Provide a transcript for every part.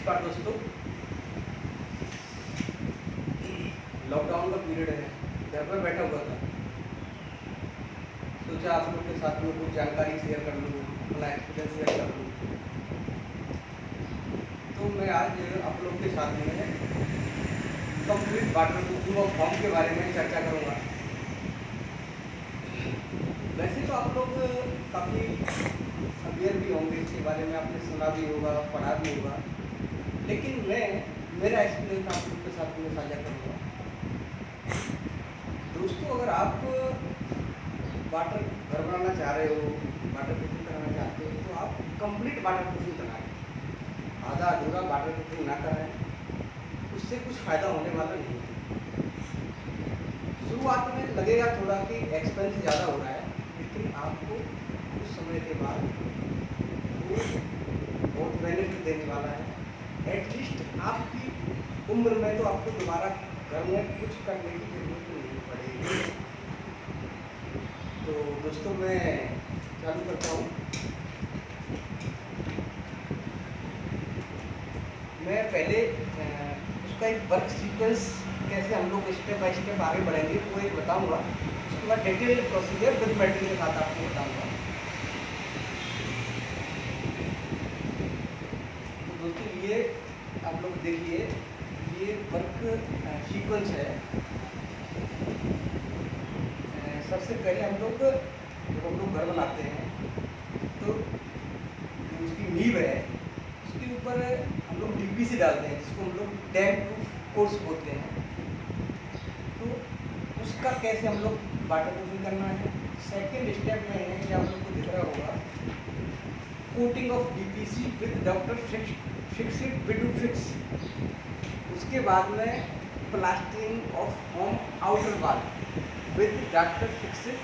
नमस्कार दोस्तों। लॉकडाउन का पीरियड है, घर पर बैठा हुआ था, सोचा आप लोग के साथ में कुछ जानकारी शेयर कर लूँ, अपना एक्सपीरियंस शेयर कर लूँ। तो मैं आज आप लोग के साथ में complete water proofing of home के बारे में चर्चा करूँगा। वैसे तो आप लोग काफ़ी अवेयर भी होंगे, इसके बारे में आपने सुना भी होगा, पढ़ा भी होगा, लेकिन मैं मेरा एक्सपीरियंस आप लोग के साथ में साझा करूँगा। दोस्तों, अगर आप वाटर घर बनाना चाह रहे हो, वाटर प्रूफिंग कराना चाहते हो, तो आप कंप्लीट वाटर प्रूफिंग कराएं। आधा अधूरा वाटर प्रूफिंग ना कराएं, उससे कुछ फ़ायदा होने वाला नहीं है। शुरुआत में लगेगा थोड़ा कि एक्सपेंस ज़्यादा हो रहा है, लेकिन आपको कुछ समय के बाद वो बहुत बेनिफिट देने वाला है। एटलीस्ट आपकी उम्र में तो आपको दोबारा घर में कुछ करने की जरूरत नहीं पड़ेगी। तो दोस्तों, मैं चालू करता हूँ। मैं पहले उसका एक वर्क सीक्वेंस कैसे हम लोग स्टेप बाय स्टेप आगे बढ़ेंगे वो एक बताऊँगा। उसके बाद डिटेल प्रोसीजर विद मेटेरियल के साथ आपको बताऊँगा। तो दोस्तों, ये आप लोग देखिए, ये वर्क सीक्वेंस है। सबसे पहले हम लोग जब हम लोग घर बनाते हैं तो जो उसकी नींव है उसके ऊपर हम लोग डीपीसी डालते हैं, जिसको हम लोग डैम प्रूफ कोर्स बोलते हैं। तो उसका कैसे हम लोग वाटर प्रूफिंग करना है। सेकेंड स्टेप में है कि आप लोग को दिख रहा होगा, coating of DPC with doctor Fixit विडुफिक्स। उसके बाद में plastering of home outer wall with doctor Fixit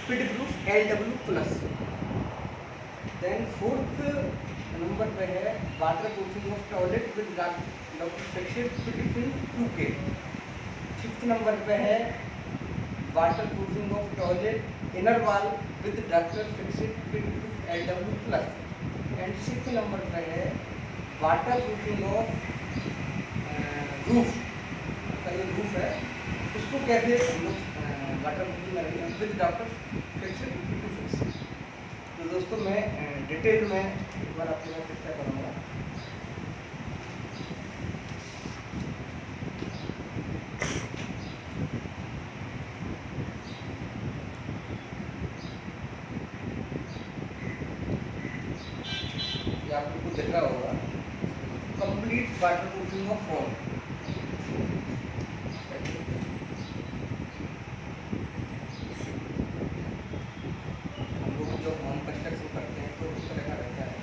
Pidiproof LW+। Then fourth number पे है water proofing of toilet with doctor Fixit Pidiproof 2K। Fifth number पे है water proofing of toilet inner wall with doctor Fixit Pidiproof LW+। And sixth number पे है water proofing of roof. का ये roof है, उसको कैसे हम लोग वाटर प्रूफिंग करेंगे विद डॉक्टर फिक्सिड पिडप्रूफ। तो दोस्तों, मैं डिटेल में एक बार आपके साथ चर्चा करूँगा। ये आप लोग को दिख रहा होगा, complete water proofing of home. हम लोग जो होम कंस्ट्रक्शन करते हैं तो उस तरह का रहता है।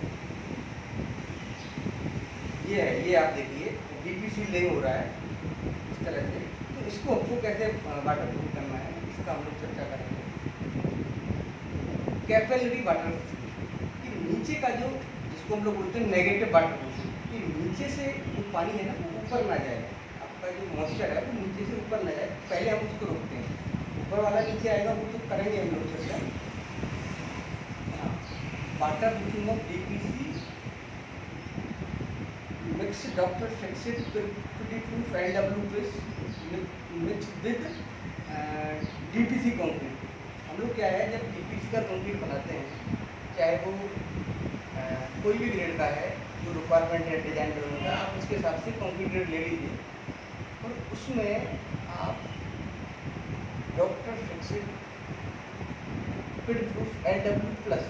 ये है, ये आप देखिए डीपीसी ले हो रहा है इस तरह से। तो इसको हमको कैसे वाटर प्रूफ करना है, इसका हम लोग चर्चा करेंगे। कैपिलरी वाटर कि नीचे का जो, जिसको हम लोग बोलते हैं नेगेटिव वाटर प्रूफिंग, कि नीचे से जो पानी है ना वो ऊपर ना जाए, आपका जो मॉइस्चर है वो नीचे से ऊपर ना जाए, पहले हम उसको रोकते हैं। ऊपर वाला नीचे आएगा वो तो करेंगे हम लोग चर्चा। Water proofing of DPC mix doctor Fixit Pidiproof LW+ mix with DPC concrete. हम लोग क्या है, जब डीपीसी का कंक्रीट बनाते हैं, चाहे वो कोई भी ग्रेड का है, जो रिक्वायरमेंट है डिजाइन करने का, आप उसके हिसाब से कंक्रीट ग्रेड ले लीजिए और उसमें आप डॉक्टर फिक्सिड पिडप्रूफ LW+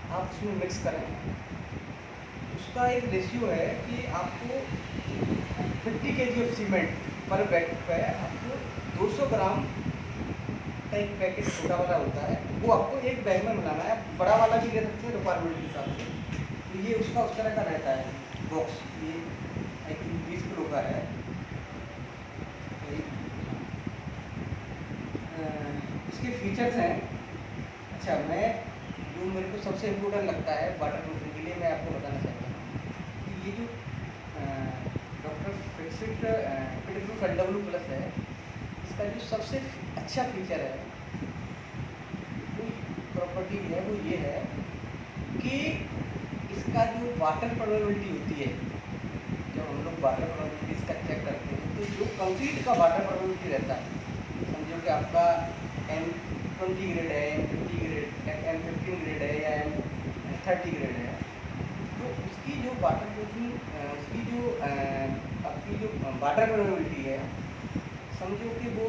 आप उसमें मिक्स करें। उसका एक रेशियो है कि आपको 50 kg ऑफ सीमेंट पर बैग पे आपको 200 ग्राम का एक पैकेट छोटा वाला होता है, वो आपको एक बैग में मिलाना है। बड़ा वाला भी ले सकते हैं रिक्वायरमेंट के हिसाब से। तो ये उसका उस तरह का रहता है बॉक्स। ये आई थिंक 20 किलो का है। इसके फीचर्स हैं। अच्छा, मैं जो मेरे को सबसे इम्पोर्टेंट लगता है वाटर प्रूफिंग के लिए, मैं आपको बताना चाहता हूँ कि ये जो डॉक्टर फिक्सिड पिडप्रूफ LW+ है, इसका जो सबसे अच्छा फीचर है, जो प्रॉपर्टी है, वो ये है कि इसका जो वाटर परमेबिलिटी होती है हम लोग वाटर प्रोबेबिलिटी इसका चेक करते हैं, तो जो कंक्रीट का वाटर प्रोबेबिलिटी रहता है, समझो कि आपका M20 ग्रेड है, M50 ग्रेड, M15 ग्रेड है या M30 ग्रेड है, तो उसकी जो वाटर प्रूफिंग उसकी जो आपकी जो वाटर प्रोबेबिलिटी है, समझो कि वो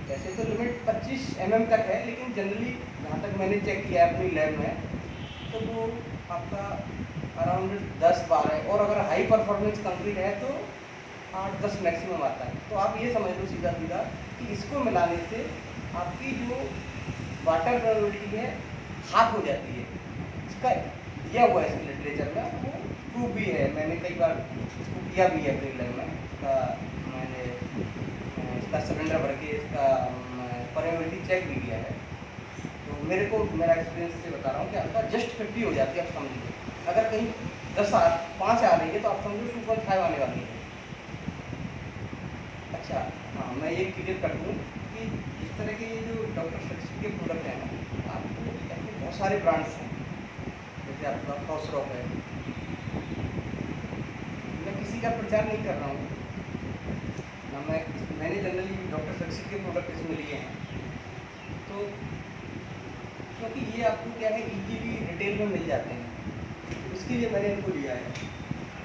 वैसे तो लिमिट 25 mm तक है, लेकिन जनरली जहाँ तक मैंने चेक किया है अपनी लैब में, तो वो आपका अराउंड 10-12 और अगर हाई परफॉर्मेंस कंक्रीट है तो 8-10 मैक्सिमम आता है। तो आप ये समझ लो सीधा सीधा कि इसको मिलाने से आपकी जो वाटर प्रोबेबिलिटी है हाफ हो जाती है। इसका दिया हुआ है इस लिटरेचर में, वो प्रूफ भी है, मैंने कई बार इसको किया भी है अपनी लैब में। मैंने इसका सिलेंडर भर के इसका परमेबिलिटी चेक भी किया है। तो मेरे को मेरा एक्सपीरियंस से बता रहा हूँ कि आपका जस्ट 50 हो जाती है। आप समझिए अगर कहीं 5 आ रही है तो आप समझो 2.5 आने वाली है। अच्छा हाँ, मैं ये क्लियर कर दूँ कि इस तरह के ये जो डॉक्टर सक्सेस के प्रोडक्ट हैं ना, आपको ऐसे बहुत सारे ब्रांड्स हैं, जैसे आपका फॉसरॉक है। मैं किसी का प्रचार नहीं कर रहा हूँ ना, मैंने जनरली डॉक्टर सक्सेस के प्रोडक्ट इसमें लिए हैं, तो क्योंकि ये आपको क्या है इजीली रिटेल में मिल जाते हैं, इसके लिए मैंने इनको लिया है।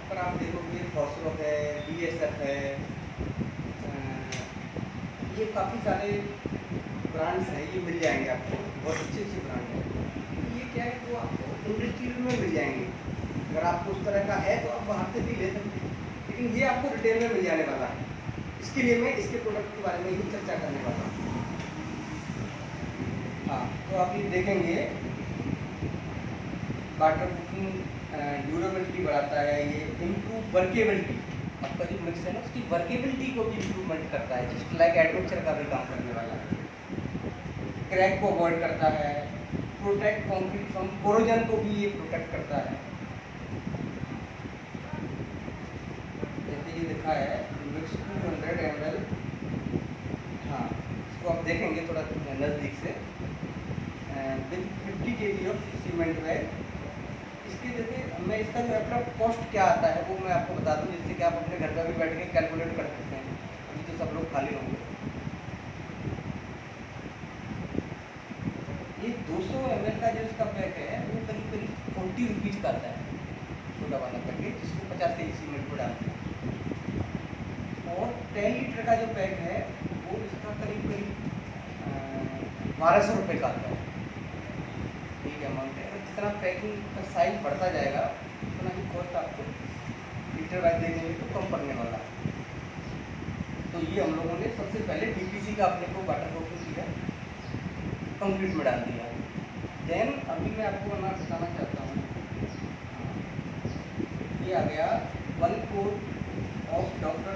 पर आप देखोगे फॉसरॉक है, BSF है, ये काफ़ी सारे ब्रांड्स हैं, ये मिल जाएंगे आपको, बहुत अच्छे अच्छे ब्रांड हैं। ये क्या है वो आपको इंडस्ट्रियल में मिल जाएंगे, अगर आपको उस तरह का है तो आप बाहर से भी ले सकते हैं, लेकिन ये आपको रिटेल में मिल जाने वाला है। इसके लिए मैं इसके प्रोडक्ट के बारे में ही चर्चा करने वाला हूँ। हाँ, तो आप ये देखेंगे वाटर प्रूफिंग ड्यूरेबिलिटी बढ़ाता है, ये इम्प्रूव वर्केबिलिटी, आपका जो मिक्स है ना उसकी वर्केबिलिटी को भी इम्प्रूवमेंट करता है, जस्ट लाइक एडवेंचर का भी काम करने वाला है। क्रैक को अवॉइड करता है, प्रोटेक्ट कंक्रीट फ्रॉम कोरोजन को भी ये प्रोटेक्ट करता है। जैसे ये लिखा है मिक्स 200 ml, हाँ इसको आप देखेंगे थोड़ा नज़दीक से, with 50 kg of cement bag. इसके जैसे मैं इसका जो अप्रोक्स कॉस्ट क्या आता है वो मैं आपको बता दूं, जिससे कि आप अपने घर पर भी बैठ के कैलकुलेट कर सकते हैं। अभी तो सब लोग खाली होंगे। ये 200 ml का जो इसका पैक है वो करीब करीब 40 रुपीज़ का आता है, छोटा वाला पैकेट, जिसको 50 kg सीमेंट को डालते हैं। और 10 लीटर का जो पैक है वो इसका करीब करीब 1200 रुपये का आता है। ठीक अमाउंट है, जितना पैकिंग का साइज बढ़ता जाएगा उतना ही कॉस्ट आपको लीटर वाइज देने को कम पड़ने वाला है। तो ये हम लोगों ने सबसे पहले DPC का अपने को वाटर प्रूफिंग किया, कंक्रीट में डाल दिया। देन अभी मैं आपको बताना चाहता हूँ, ये आ गया 1/4 of doctor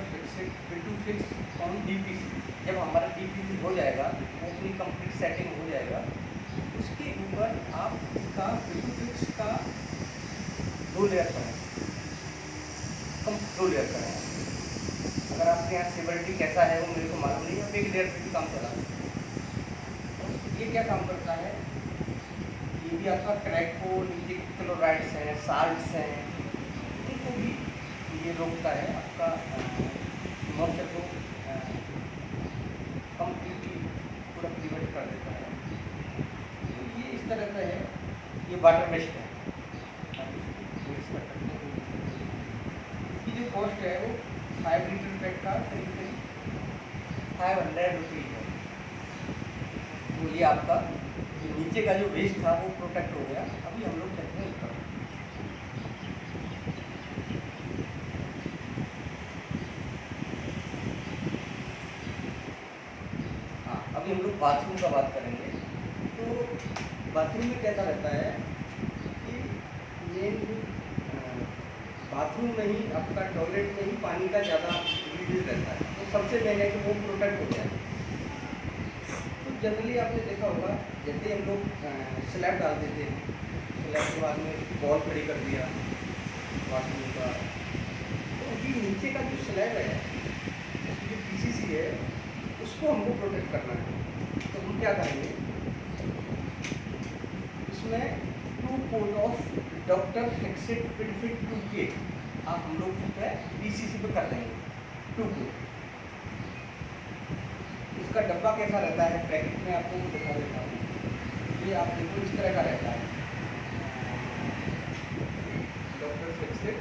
fix on DPC। जब हमारा DPC हो जाएगा, वो अपनी कंप्लीट सेटिंग हो जाएगा, उसके ऊपर आप इसका फिक्स का 2 लेयर करें, 2 लेयर करें। अगर आपके यहाँ सिविलिटी कैसा है वो मेरे को मालूम नहीं है, आप 1 लेयर पे भी काम चला। ये क्या काम करता है, ये भी आपका क्रैक को, नीचे क्लोराइड्स हैं, साल्ट्स हैं, इनको भी ये रोकता है, आपका मॉइस्चर को कम्प्लीटली पूरा प्रिवेंट कर देता है। तो ये इस तरह का है, ये वाटर वेस्ट है, आप इसको मिक्स कर सकते हैं। इसकी जो कॉस्ट है वो 5 लीटर पैक का करीब करीब 500 रुपीज़ है। तो ये आपका नीचे का जो वेस्ट था वो प्रोटेक्ट हो गया। अभी हम लोग चलते हैं ऊपर। अभी हम लोग बाथरूम का बात करेंगे। तो बाथरूम में कैसा रहता है कि मेन बाथरूम में ही आपका टॉयलेट में ही पानी का ज़्यादा यूजेज रहता है, तो सबसे मेन है कि वो प्रोटेक्ट हो जाए। तो जनरली आपने देखा होगा, जैसे हम लोग स्लैब डाल देते हैं, स्लैब के बाद में वॉल खड़ी कर दिया बाथरूम का, तो अभी नीचे का जो स्लैब है, उसकी जो PCC है, उसको हमको प्रोटेक्ट करना है। तो हम क्या करेंगे, उसमें 2 coat of doctor fixit fit 2K आप हम लोग इस पर पीसीसी पे कर देंगे 2 को। इसका डब्बा कैसा रहता है पैकेट में आपको दिखा देता हूँ। ये आप देखो इस तरह का रहता है डॉक्टर फिक्सिट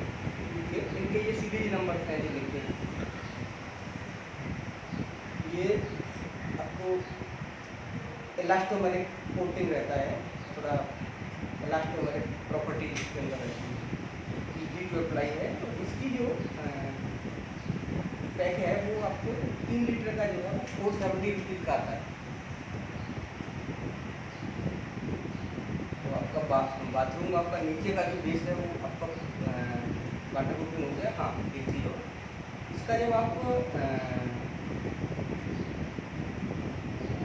यूके। इनके ये सीरीज नंबर हैं जो लिखे हैं। ये आपको इलास्टोमेरिक कोटिंग रहता है, थोड़ा इलास्टोमेरिक प्रॉपर्टी इसके अंदर रहती है, इजी टू अप्लाई है। तो इसकी जो पैक है वो आपको 3 लीटर का जो है 470 रुपीज़ का आता है। तो आपका बाथरूम आपका नीचे का जो बेस है वो आपका वाटर प्रूफिंग हो गया। हाँ एक चीज़ हो, इसका जब आप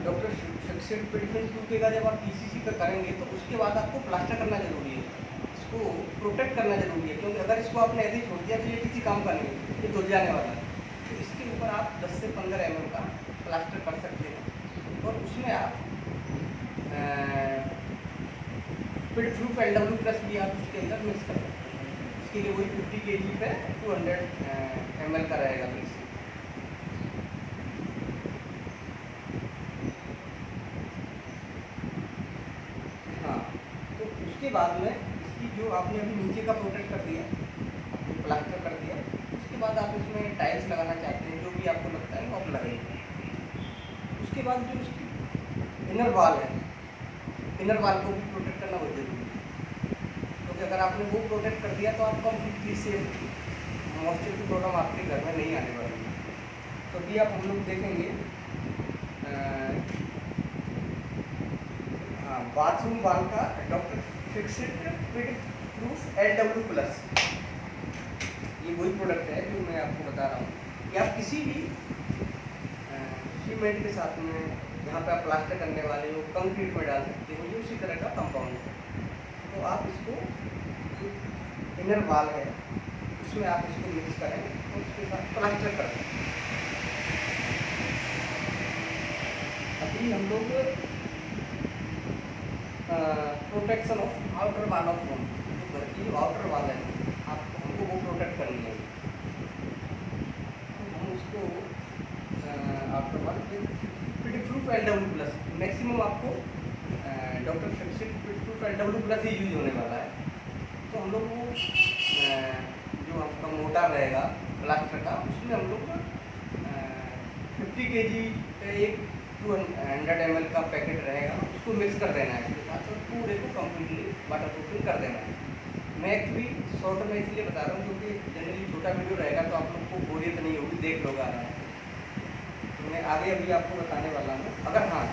डॉक्टर फिक्सिट पेडिफिन 2 का जब आप पीसीसी का करेंगे तो उसके बाद आपको प्लास्टर करना जरूरी है, इसको प्रोटेक्ट करना जरूरी है, क्योंकि अगर इसको आपने ऐसे ही छोड़ दिया तो ये किसी काम का नहीं है, ये धुल जाने वाला है। तो इसके ऊपर आप 10 से 15 mm का प्लास्टर कर सकते हैं और उसमें आप प्रूफ LW+ भी आप उसके अंदर मिक्स कर सकते हैं। इसके लिए वही 50 kg पे 200 ml का रहेगा मिक्स। उसके बाद में इसकी जो आपने अभी नीचे का प्रोटेक्ट कर दिया, प्लास्टर कर दिया, उसके बाद आप इसमें टाइल्स लगाना चाहते हैं, जो भी आपको लगता है वो आप लगाइए। उसके बाद जो उसकी इनर वॉल है, इनर वॉल को भी प्रोटेक्ट करना बहुत जरूरी है, क्योंकि अगर आपने वो प्रोटेक्ट कर दिया तो आप कम्प्लीटली सेफ, मॉइस्चर की प्रॉब्लम आपके घर में नहीं आने वाली है। तो अभी आप हम लोग देखेंगे बाथरूम वॉल का डॉक्टर फिक्सिट प्रूफ LW+, ये वही प्रोडक्ट है जो मैं आपको बता रहा हूँ कि आप किसी भी सीमेंट के साथ में जहाँ पे आप प्लास्टर करने वाले हो कंक्रीट में डाल सकते हो, ये उसी तरह का कंपाउंड है। तो आप इसको इनर वॉल है उसमें आप इसको मिक्स करें और उसके साथ प्लास्टर कर दें। अभी हम लोग protection of outer wall of home, घर की जो आउटर वॉल है आपको हमको वो प्रोटेक्ट करनी है। तो हम उसको outer wall proof LW+, maximum आपको डॉक्टर फिक्सिट प्रूफ LW+ ही यूज होने वाला है। तो हम लोग वो जो आपका मोटा रहेगा प्लास्टर का, उसमें हम लोग 50 kg एक 200 ml का पैकेट रहेगा, उसको मिक्स कर देना है इसके साथ और पूरे को कम्प्लीटली वाटर प्रूफिंग कर देना है। मैं भी शॉर्ट में इसलिए बता रहा हूँ क्योंकि जनरली छोटा वीडियो रहेगा तो आप लोग को बोरियत नहीं होगी, देख लोग आ रहा है। तो मैं आगे अभी आपको बताने वाला हूँ। अगर हाँ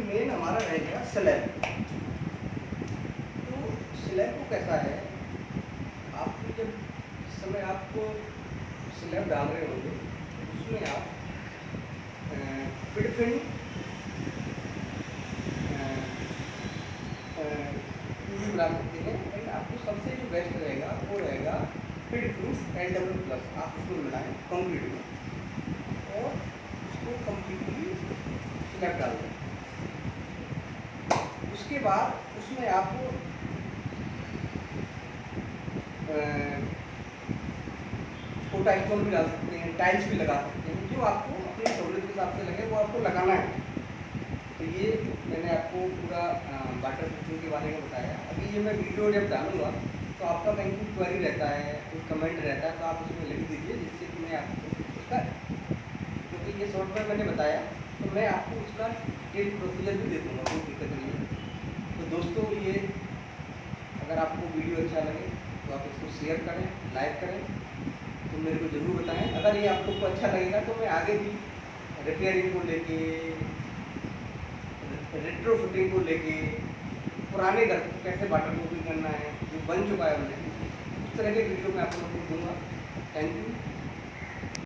मेन हमारा रह गया स्लैब। तो स्लैब को कैसा है, आप जब इस समय आपको स्लैब डाल रहे होंगे उसमें आप पिडफिन भी बना सकते हैं, लेकिन आपको सबसे जो बेस्ट रहेगा वो रहेगा पिडप्रूफ LW+। आप उसमें मिलाएं कंक्रीट में और उसको कम्प्लीटली स्लैब डाल दें। उसके बाद उसमें आपको कोटा स्टोन भी डाल सकते हैं, टाइल्स भी लगा सकते हैं, जो आपको अपनी सहूलियत के हिसाब से लगे वो आपको लगाना है। तो ये मैंने आपको पूरा वाटर प्रूफिंग के बारे में बताया। अभी ये मैं वीडियो जब डालूंगा तो आपका कहीं कोई क्वेरी रहता है, कोई कमेंट रहता है तो आप उसमें लिख दीजिए, जिससे कि मैं आपको उसका, क्योंकि ये शॉर्ट में मैंने बताया तो मैं आपको उसका डिटेल प्रोसीजर भी दे दूँगा, कोई दिक्कत नहीं है। तो दोस्तों ये अगर आपको वीडियो अच्छा लगे तो आप इसको शेयर करें, लाइक करें, तो मेरे को ज़रूर बताएं। अगर ये आप लोग को अच्छा लगेगा तो मैं आगे भी रिपेयरिंग को लेके, रेट्रोफिटिंग को लेके, पुराने घर को कैसे वाटर प्रूफिंग करना है जो बन चुका है उन्हें, उस तरह के वीडियो मैं आप लोगों को दूँगा। Thank you.